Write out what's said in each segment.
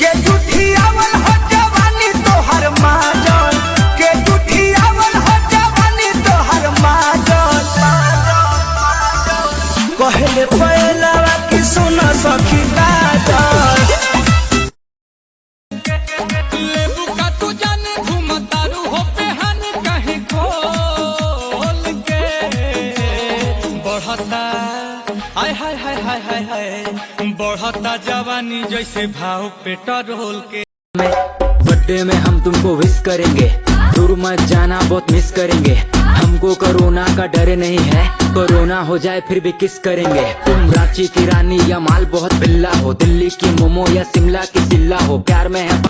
के जुठियावल हो जवानी तोहर माजन के जुठियावल हो जवानी तोहर माजन कहले पहलवा की सुन सखी काजल लेबू का तू जाने घूमतारू हो पेहन कहीं खोल के बढ़ता हाय हाय हाय हाय हाय हाय बढ़ता जवानी जैसे भाव पेट्रोल के। बर्थडे में हम तुमको विश करेंगे, दूर मत जाना बहुत मिस करेंगे। हमको कोरोना का डर नहीं है, कोरोना हो जाए फिर भी किस करेंगे। तुम रांची की रानी या माल बहुत बिल्ला हो, दिल्ली की मोमो या शिमला की सिल्ला हो, प्यार में है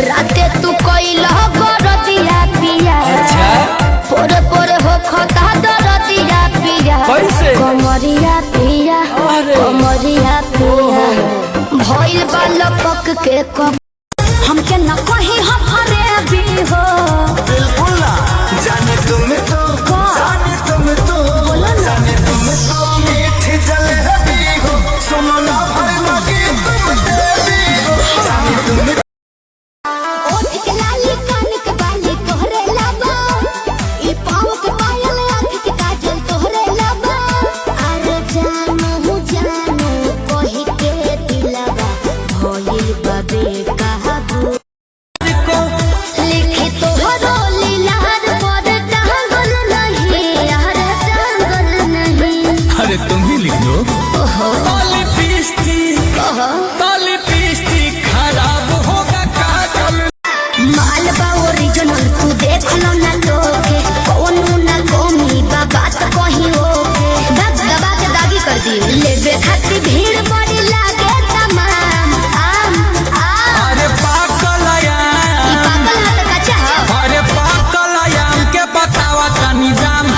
राते तू कोइला बरदिया पिया पोरे पोरे हो खता दरदिया पिया कमरिया पिया कमरिया पिया भइल बाल पक के कप हमके न कहीं हमारे भी हो बिल्कुल ना जाने तुम तो जाने तुम तो जाने तुम तो मीठी जलेबी हो सुनो ना भाई मगे तुम देवी हो जाने तुम ओठ के लाली कान के बाली तोहरे लाबा ई पाँव के पायल आँख के काजल तोहरे लाबा अरे जानू कही के दिलवा भइल बाबे कहबू लिखी तोहरो लीलार पर टांगल नहीं यार टांगल नहीं। अरे तुम ही लिख लो लिपस्टिक खराब होगा काजल मालवा ओरिजिनल तू देख लो ना लोगे कोनो ना गोमी बाबा तो कहीं होके दबा के दागी कर दी लेबे खातिर भीड़ बड़ी लागे तमाम आम आम अरे पागल ई पागल हाथ का चाह अरे पागल आम के बतावा तनी दाम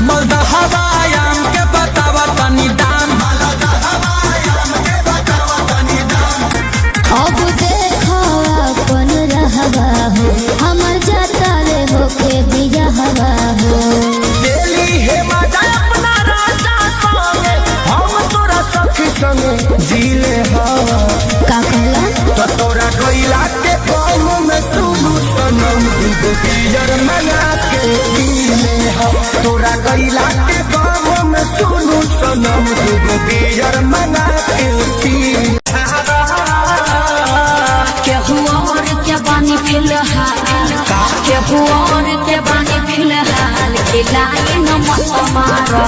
मलदहवा आम के बतावा तनी दाम अब देखो अपन रहवा हो हमर जाता रे होके दिया हवा हो दिल्ली है मजा अपना राजा संगे हम तोरा सखी संगे जीले हवा का कहला तो तोरा कोइला के कौम में सुनू सनम दूध पियर मंगा के पीले हो तोरा कोइला के कौम में सुनू सनम दूध पियर मंगा के पीले केहू और के बानी फिलहाल केहू और के बानी फिलहाल खिलाए न मत मारो